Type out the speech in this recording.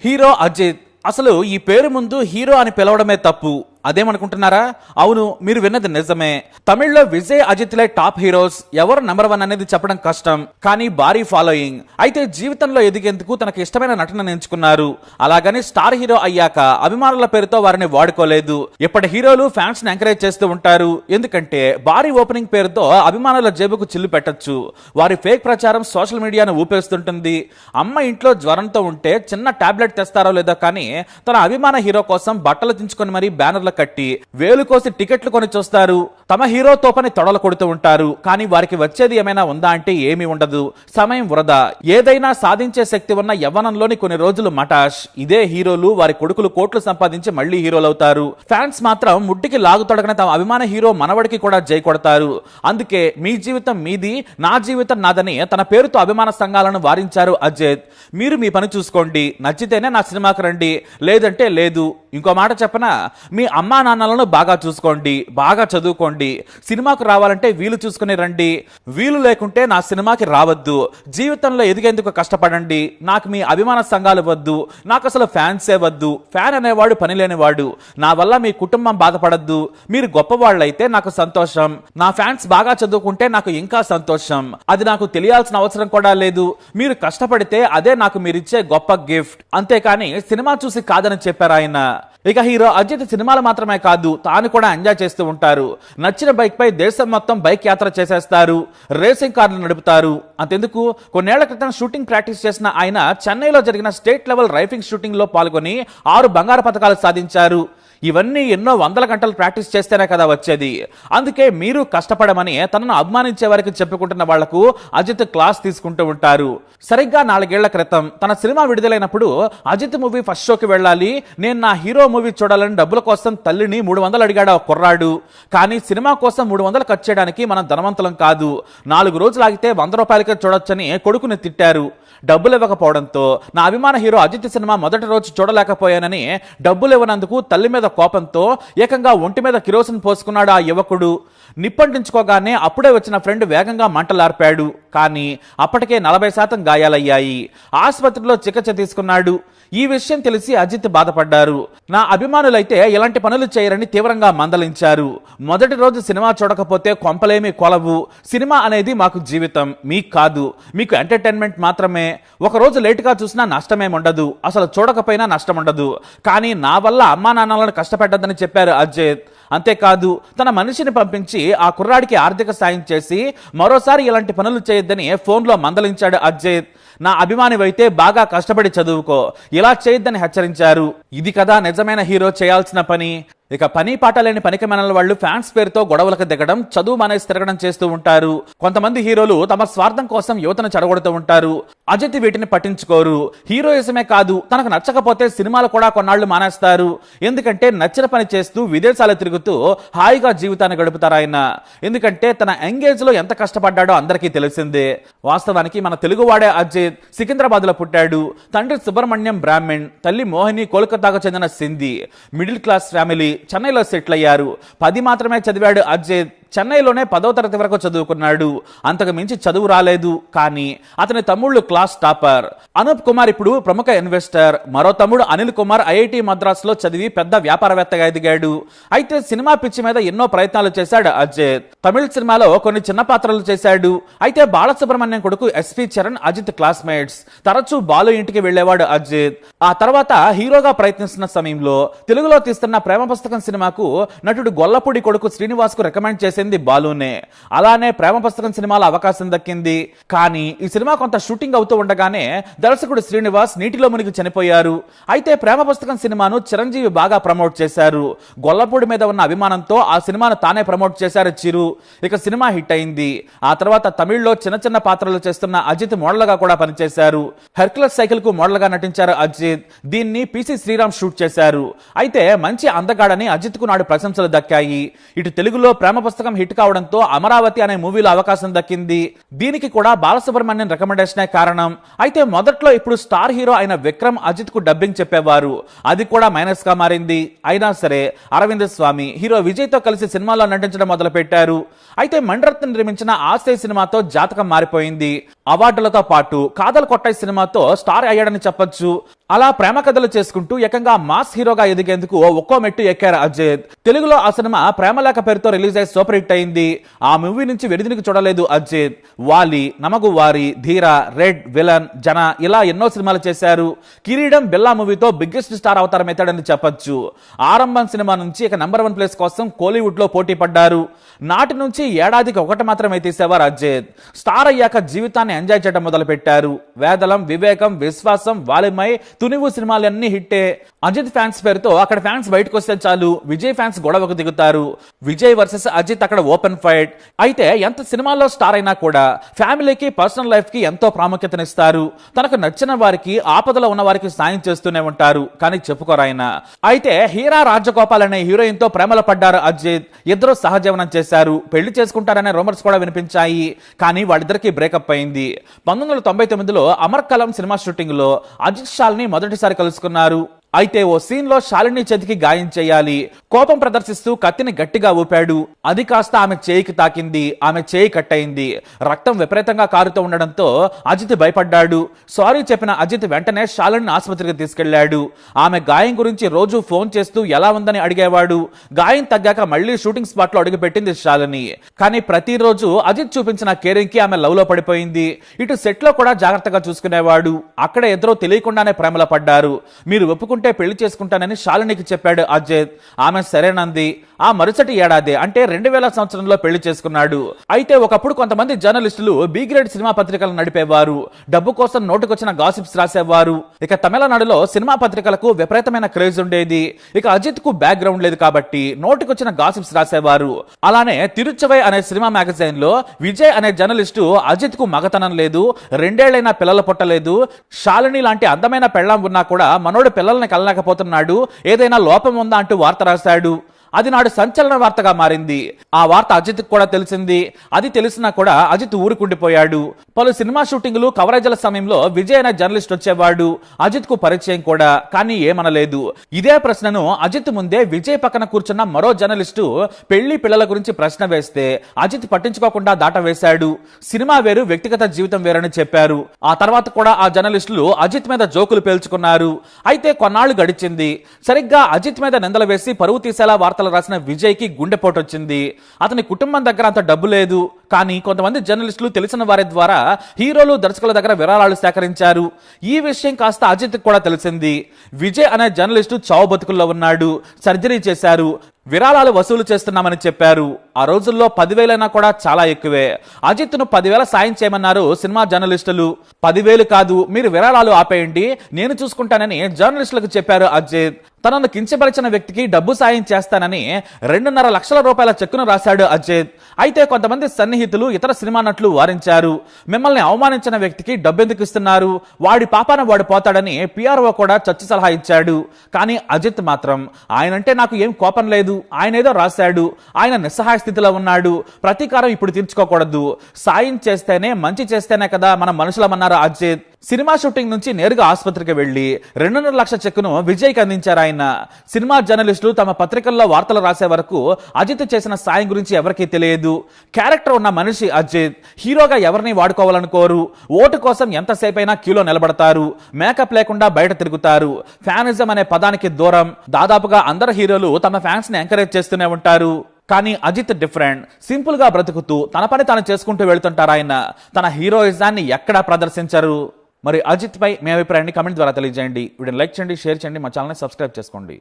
Hero Ajit. అసలు ఈ పేరు ముందు హీరో అని పిలవడమే తప్పు. అదేమనుకుంటున్నారా? అవును, మీరు విన్నది నిజమే. తమిళ్లో విజయ్, అజిత్లే టాప్ హీరోస్. ఎవరు నెంబర్ 1 అనేది చెప్పడం కష్టం, కానీ భారీ ఫాలోయింగ్. అయితే జీవితంలో ఎదిగేందుకు తనకు ఇష్టమైన నటనను ఎంచుకున్నారు. అలాగని స్టార్ హీరో అయ్యాక అభిమానుల పేరుతో వారిని వాడుకోలేదు. ఇప్పటి హీరోలు ఫ్యాన్స్ ని ఎంకరేజ్ చేస్తూ ఉంటారు. ఎందుకంటే భారీ ఓపెనింగ్ పేరుతో అభిమానుల జేబుకు చిల్లు పెట్టొచ్చు. వారి ఫేక్ ప్రచారం సోషల్ మీడియాను ఊపేస్తుంటుంది. అమ్మ ఇంట్లో జ్వరంతో ఉంటే చిన్న టాబ్లెట్ తెస్తారో లేదో కానీ తన అభిమాన హీరో కోసం బట్టలు దించుకొని మరీ బ్యానర్ల కట్టి వేలు కోసి టికెట్లు కొని చూస్తారు. తమ హీరోతో పని తొడలు కొడుతూ ఉంటారు. కానీ వారికి వచ్చేది ఏమైనా ఉందా అంటే ఏమీ ఉండదు. సమయం వృధా. ఏదైనా సాధించే శక్తి ఉన్న యవ్వనంలోని కొన్ని రోజులు మటాష్. ఇదే హీరోలు వారి కొడుకులు కోట్లు సంపాదించి మళ్లీ హీరోలు అవుతారు. ఫ్యాన్స్ మాత్రం ముట్టికి లాగుతొడగని తమ అభిమాన హీరో మనవడికి కూడా జై కొడతారు. అందుకే మీ జీవితం మీది, నా జీవితం నాదని తన పేరుతో అభిమాన సంఘాలను వారించారు అజిత్. మీరు మీ పని చూసుకోండి. నచ్చితేనే నా సినిమాకి రండి, లేదంటే లేదు. ఇంకో మాట చెప్పనా, మీ అమ్మా నాన్నలను బాగా చూసుకోండి, బాగా చదువుకోండి. సినిమాకు రావాలంటే వీలు చూసుకుని రండి. వీలు లేకుంటే నా సినిమాకి రావద్దు. జీవితంలో ఎదిగేందుకు కష్టపడండి. నాకు మీ అభిమాన సంఘాలు వద్దు. నాకు అసలు ఫ్యాన్సే వద్దు. ఫ్యాన్ అనేవాడు పని లేనివాడు. నా వల్ల మీ కుటుంబం బాధపడద్దు. మీరు గొప్పవాళ్ళైతే నాకు సంతోషం. నా ఫ్యాన్స్ బాగా చదువుకుంటే నాకు ఇంకా సంతోషం. అది నాకు తెలియాల్సిన అవసరం కూడా లేదు. మీరు కష్టపడితే అదే నాకు మీరిచ్చే గొప్ప గిఫ్ట్. అంతేకాని సినిమా చూసి కాదని చెప్పారు ఆయన. ఇక హీరో అజిత్ సినిమాలు మాత్రమే కాదు, తాను కూడా ఎంజాయ్ చేస్తూ ఉంటారు. నచ్చిన బైక్ పై దేశం మొత్తం బైక్ యాత్ర చేసేస్తారు. రేసింగ్ కార్లు నడుపుతారు. అంతెందుకు, కొన్నేళ్ల క్రితం షూటింగ్ ప్రాక్టీస్ చేసిన ఆయన చెన్నైలో జరిగిన స్టేట్ లెవెల్ రైఫింగ్ షూటింగ్ లో పాల్గొని 6 బంగారు పతకాలు సాధించారు. ఇవన్నీ ఎన్నో వందల గంటలు ప్రాక్టీస్ చేస్తేనే కదా వచ్చేది. అందుకే మీరు కష్టపడమని తనను అభిమానించే వారికి చెప్పుకుంటున్న వాళ్లకు అజిత్ క్లాస్ తీసుకుంటూ ఉంటారు. సరిగ్గా 4 ఏళ్ల క్రితం తన సినిమా విడుదలైనప్పుడు అజిత్ మూవీ ఫస్ట్ షోకి వెళ్ళాలి, నేను నా హీరో మూవీ చూడాలని డబ్బుల కోసం తల్లిని 300 అడిగాడు ఆ కుర్రాడు. కానీ సినిమా కోసం 300 ఖర్చు చేయడానికి మనం ధనవంతులం కాదు. 4 రోజులు ఆగితే 100 రూపాయలకే చూడొచ్చని కొడుకుని తిట్టారు. డబ్బులు ఇవ్వకపోవడంతో నా అభిమాన హీరో అజిత్ సినిమా మొదటి రోజు చూడలేకపోయానని డబ్బులు ఇవ్వనందుకు తల్లి మీద కోపంతో ఏకంగా ఒంటి మీద కిరోసిన్ పోసుకున్నాడు ఆ యువకుడు. నిప్పంటించుకోగానే అప్పుడే వచ్చిన ఫ్రెండ్ వేగంగా మంటలార్పాడు. కానీ అప్పటికే 40% గాయాలయ్యాయి. ఆసుపత్రిలో చికిత్స తీసుకున్నాడు. ఈ విషయం తెలిసి అజిత్ బాధపడ్డారు. నా అభిమానులైతే ఇలాంటి పనులు చేయరని తీవ్రంగా మందలించారు. మొదటి రోజు సినిమా చూడకపోతే కొంపలేమి కొలవు. సినిమా అనేది మాకు జీవితం, మీకు కాదు. మీకు ఎంటర్టైన్మెంట్ మాత్రమే. ఒక రోజు లేటుగా చూసినా నష్టమేముండదు, అసలు చూడకపోయినా నష్టం ఉండదు. కానీ నా వల్ల అమ్మా నాన్నలను కష్టపెట్టద్దని చెప్పారు అజిత్. అంతేకాదు, తన మనిషిని పంపించి ఆ కుర్రాడికి ఆర్థిక సాయం చేసి మరోసారి ఇలాంటి పనులు చేయొద్దని ఫోన్లో మందలించాడు అజిత్. నా అభిమానివైతే బాగా కష్టపడి చదువుకో, ఇలా చేయొద్దని హెచ్చరించారు. ఇది కదా నిజమైన హీరో చేయాల్సిన పని. ఇక పని పాట లేని పనికిమాలిన వాళ్ళు ఫ్యాన్స్ పేరుతో గొడవలకు దిగడం, చదువు మానేసి తిరగడం చేస్తూ ఉంటారు. కొంతమంది హీరోలు తమ స్వార్థం కోసం యువతను చెడగొడుతూ ఉంటారు. అజిత్ వీటిని పట్టించుకోరు. హీరోయిజమే కాదు, తనకు నచ్చకపోతే సినిమాలు కూడా కొన్నాళ్లు మానేస్తారు. ఎందుకంటే నచ్చిన పని చేస్తూ విదేశాలు తిరుగుతూ హాయిగా జీవితాన్ని గడుపుతారు ఆయన. ఎందుకంటే తన ఎంగేజ్ లో ఎంత కష్టపడ్డాడో అందరికీ తెలిసిందే. వాస్తవానికి మన తెలుగువాడే అజిత్ సికింద్రాబాద్ లో పుట్టాడు. తండ్రి సుబ్రహ్మణ్యం బ్రాహ్మణ్, తల్లి మోహిని కోల్కతాకు చెందిన సింధీ. Middle class family. చెన్నైలో సెటిల్ అయ్యారు. 10 మాత్రమే చదివాడు అజిత్. చెన్నైలోనే 10వ తరగతి వరకు చదువుకున్నాడు. అంతకు మించి చదువు రాలేదు. కానీ అతని తమ్ముళ్ళు క్లాస్ టాపర్. అనూప్ కుమార్ ఇప్పుడు ప్రముఖ ఇన్వెస్టర్. మరో తమ్ముడు అనిల్ కుమార్ ఐఐటి మద్రాసులో చదివి పెద్ద వ్యాపారవేత్తగా ఎదిగాడు. అయితే సినిమా పిచ్చి మీద ఎన్నో ప్రయత్నాలు చేశాడు అజిత్. తమిళ సినిమాలో కొన్ని చిన్న పాత్రలు చేశాడు. అయితే బాలసుబ్రహ్మణ్యం కొడుకు ఎస్పీ చరణ్ అజిత్ క్లాస్మేట్స్. తరచూ బాలు ఇంటికి వెళ్లేవాడు అజిత్. ఆ తర్వాత హీరోగా ప్రయత్నిస్తున్న సమయంలో తెలుగులో తీస్తున్న ప్రేమ పుస్తకం సినిమాకు నటుడు గొల్లపూడి కొడుకు శ్రీనివాస్ కు రికమెండ్ చేసింది బాలునే. అలానే ప్రేమ పుస్తకం సినిమాలో అవకాశం దక్కింది. కానీ ఈ సినిమా కొంత షూటింగ్ అవుతూ ఉండగానే దర్శకుడు శ్రీనివాస్ నీటిలో మునిగి చనిపోయారు. అయితే ప్రేమ పుస్తకం సినిమాను చిరంజీవి బాగా ప్రమోట్ చేశారు. గొల్లపూడి మీద ఉన్న అభిమానంతో ఆ సినిమాను తానే ప్రమోట్ చేశారు చిరు. ఇక సినిమా హిట్ అయింది. ఆ తర్వాత తమిళ్లో చిన్న చిన్న పాత్రలు చేస్తున్న అజిత్ మోడల్ గా కూడా పనిచేశారు. హెర్క్యులస్ సైకిల్ కు మోడల్ గా నటించారు అజిత్. దీన్ని పిసి శ్రీరామ్ షూట్ చేశారు. అయితే మంచి అందగాడని అజిత్ కు నాడు ప్రశంసలు దక్కాయి. ఇటు తెలుగులో ప్రేమ పుస్తకం హిట్ కావడంతో అమరావతి అనే మూవీలో అవకాశం దక్కింది. దీనికి కూడా బాలసుబ్రహ్మణ్యం రికమెండేషనే కారణం. అయితే మొదట్లో ఇప్పుడు స్టార్ హీరో అయిన విక్రమ్ అజిత్ కు డబ్బింగ్ చెప్పేవారు. అది కూడా మైనస్ గా మారింది. అయినా సరే అరవింద్ స్వామి హీరో విజయ్ తో కలిసి సినిమాలో నటించడం మొదలు పెట్టారు. అయితే మణిరత్నం నిర్మించిన ఆస్తే సినిమాతో జాతకం మారిపోయింది. అవార్డులతో పాటు కాదల్ కొట్టాయి సినిమాతో స్టార్ అయ్యాడని చెప్పొచ్చు. అలా ప్రేమ కథలు చేసుకుంటూ ఏకంగా మాస్ హీరోగా ఎదిగేందుకు ఒక్కో మెట్టు ఎక్కారు అజిత్. తెలుగులో ఆ సినిమా ప్రేమలేఖ పేరుతో రిలీజ్ అయి సూపర్ హిట్ అయింది. ఆ మూవీ నుంచి వెనుదిరిగి చూడలేదు అజిత్. వాలి, నమగు వారి, ధీర, రెడ్, విలన్, జన ఇలా ఎన్నో సినిమాలు చేశారు. కిరీడం, బిల్లా మూవీతో బిగ్గెస్ట్ స్టార్ అవతారం ఎత్తాడని చెప్పొచ్చు. ఆరంభం సినిమా నుంచి ఇక నంబర్ 1 ప్లేస్ కోసం కోలీవుడ్ లో పోటీ పడ్డారు. నాటి నుంచి ఏడాదికి ఒకటి మాత్రమే తీసేవారు అజిత్. స్టార్ అయ్యాక జీవితాన్ని ఎంజాయ్ చేయడం మొదలు పెట్టారు. వేదలం, వివేకం, విశ్వాసం, వాలిమై, తునివు సినిమాలన్నీ హిట్టే. అజిత్ ఫ్యాన్స్ పేరుతో అక్కడ ఫ్యాన్స్ బయటకు వస్తే చాలు విజయ్ ఫ్యాన్స్ గొడవకు దిగుతారు. విజయ్ వర్సెస్ అజిత్ అక్కడ ఓపెన్ ఫైట్. అయితే ఎంత సినిమాల్లో స్టార్ అయినా కూడా ఫ్యామిలీకి, పర్సనల్ లైఫ్ కి ఎంతో ప్రాముఖ్యతనిస్తారు. తనకు నచ్చిన వారికి, ఆపదలో ఉన్న వారికి సాయం చేస్తూనే ఉంటారు. కానీ చెప్పుకోరాయన. అయితే హీరా రాజగోపాల్ అనే హీరోయిన్ తో ప్రేమలో పడ్డారు అజిత్. ఇద్దరు సహజీవనం చేశారు. పెళ్లి చేసుకుంటారనే రూమర్స్ కూడా వినిపించాయి. కానీ వాళ్ళిద్దరికి బ్రేకప్ అయింది. 1999లో అమర్ కలం సినిమా షూటింగ్ లో అజిత్ షాల్ని మొదటిసారి కలుసుకున్నారు. అయితే ఓ సీన్ లో శాలిని చేతికి గాయం చేయాలి. కోపం ప్రదర్శిస్తూ కత్తిని గట్టిగా ఊపాడు. అది కాస్త ఆమె చేయికి తాకింది. ఆమె చేయి కట్ అయింది. రక్తం విపరీతంగా కారుతూ ఉండడంతో అజిత్ భయపడ్డాడు. సారీ చెప్పిన అజిత్ వెంటనే శాలిని ఆసుపత్రికి తీసుకెళ్లాడు. ఆమె గాయం గురించి రోజు ఫోన్ చేస్తూ ఎలా ఉందని అడిగేవాడు. గాయం తగ్గాక మళ్లీ షూటింగ్ స్పాట్ లో అడుగుపెట్టింది శాలిని. కానీ ప్రతిరోజు అజిత్ చూపించిన కేరింగ్ కి ఆమె లవ్ లో పడిపోయింది. ఇటు సెట్ లో కూడా జాగ్రత్తగా చూసుకునేవాడు. అక్కడ ఎదురో తెలియకుండానే ప్రేమలో పడ్డారు. మీరు ఒప్పుకుంటే పెళ్లి చేసుకుంటానని శాలినికి చెప్పాడు అజిత్. ఆమె సరేనంది. ఆ మరుసటి ఏడాది అంటే 2000 సంవత్సరంలో పెళ్లి చేసుకున్నాడు. అయితే ఒకప్పుడు కొంతమంది జర్నలిస్టులు బి గ్రేడ్ సినిమా పత్రికలు నడిపేవారు. డబ్బు కోసం నోటుకొచ్చిన గాసిప్స్ రాసేవారు. ఇక తమిళనాడులో సినిమా పత్రికలకు విపరీతమైన క్రేజ్ ఉండేది. ఇక అజిత్ కు బ్యాక్ గ్రౌండ్ లేదు కాబట్టి నోటుకొచ్చిన గాసిప్స్ రాసేవారు. అలానే తిరుచవై అనే సినిమా మ్యాగజైన్ లో విజయ్ అనే జర్నలిస్టు అజిత్ కు మగతనం లేదు, 2 ఏళ్లైనా పిల్లలు పుట్టలేదు, శాలిని లాంటి అందమైన పెళ్ళాం ఉన్నా కూడా మనోడు పిల్లల్ని కలలేకపోతున్నాడు, ఏదైనా లోపం ఉందా అంటూ వార్త రాశాడు. అది నాడు సంచలన వార్తగా మారింది. ఆ వార్త అజిత్ కూడా తెలిసింది. అది తెలిసినా కూడా అజిత్ ఊరుకుండిపోయాడు. పలు సినిమా షూటింగ్లు, కవరేజీల సమయంలో విజయ్ అనే జర్నలిస్ట్ వచ్చేవాడు. అజిత్ కు పరిచయం కూడా, కానీ ఏమనలేదు. ఇదే ప్రశ్నను అజిత్ ముందే విజయ్ పక్కన కూర్చున్న మరో జర్నలిస్టు పెళ్లి పిల్లల గురించి ప్రశ్న వేస్తే అజిత్ పట్టించుకోకుండా దాట వేశాడు. సినిమా వేరు, వ్యక్తిగత జీవితం వేరని చెప్పారు. ఆ తర్వాత కూడా ఆ జర్నలిస్టులు అజిత్ మీద జోకులు పేల్చుకున్నారు. అయితే కొన్నాళ్లు గడిచింది. సరిగ్గా అజిత్ మీద నిందలు వేసి పరువు తీసేలా వార్తలు రాసిన విజయ్ కి గుండెపోటు వచ్చింది. అతని కుటుంబం దగ్గర అంత డబ్బు లేదు. కానీ కొంతమంది జర్నలిస్టులు తెలిసిన వారి ద్వారా హీరోలు, దర్శకుల దగ్గర విరాళాలు సేకరించారు. ఈ విషయం కాస్త అజిత్ కూడా తెలిసింది. విజయ్ అనే జర్నలిస్టు చావు బతుకుల్లో ఉన్నాడు. సర్జరీ చేశారు. విరాళాలు వసూలు చేస్తున్నామని చెప్పారు. ఆ రోజుల్లో 10,000 కూడా చాలా ఎక్కువే. అజిత్ ను 10,000 సాయం చేయమన్నారు సినిమా జర్నలిస్టులు. 10,000 కాదు, మీరు విరాళాలు ఆపేయండి, నేను చూసుకుంటానని జర్నలిస్టులకు చెప్పారు అజిత్. తనను కించపరిచిన వ్యక్తికి డబ్బు సాయం చేస్తానని 2.5 లక్షల రూపాయల చెక్కును రాశాడు అజిత్. అయితే కొంతమంది సన్నిహితులు, ఇతర సినిమా నటులు వారించారు. మిమ్మల్ని అవమానించిన వ్యక్తికి డబ్బెందుకు ఇస్తున్నారు, వాడి పాపాన వాడు పోతాడని పిఆర్ఓ కూడా చచ్చి సలహా ఇచ్చాడు. కానీ అజిత్ మాత్రం ఆయనంటే నాకు ఏం కోపం లేదు, ఆయన ఏదో రాశాడు, ఆయన నిస్సహాయ స్థితిలో ఉన్నాడు, ప్రతీకారం ఇప్పుడు తీర్చుకోకూడదు, సాయం చేస్తేనే, మంచి చేస్తేనే కదా మనం మనుషులమన్నారు అజిత్. సినిమా షూటింగ్ నుంచి నేరుగా ఆసుపత్రికి వెళ్లి 2.5 లక్షల చెక్కును విజయ్కి అందించారు ఆయన. సినిమా జర్నలిస్టులు తమ పత్రికల్లో వార్తలు రాసే వరకు అజిత్ చేసిన సాయం గురించి ఎవరికీ తెలియదు. క్యారెక్టర్ ఉన్న మనిషి అజిత్. హీరోగా ఎవరిని వాడుకోవాలనుకోరు. ఓటు కోసం ఎంతసేపైనా క్యూలో నిలబడతారు. మేకప్ లేకుండా బయట తిరుగుతారు. ఫ్యానిజం అనే పదానికి దూరం. దాదాపుగా అందరు హీరోలు తమ ఫ్యాన్స్ ని ఎంకరేజ్ చేస్తూనే ఉంటారు. కానీ అజిత్ డిఫరెంట్. సింపుల్ గా బ్రతుకుతూ తన పని తాను చేసుకుంటూ వెళ్తుంటారు ఆయన. తన హీరోయిజాన్ని ఎక్కడా ప్రదర్శించరు. మరి అజిత్ పై మీ అభిప్రాయాన్ని కమెంట్ ద్వారా తెలియజేయండి. వీడియోని లైక్ చేయండి, షేర్ చేయండి, మా ఛానల్ని సబ్స్క్రైబ్ చేసుకోండి.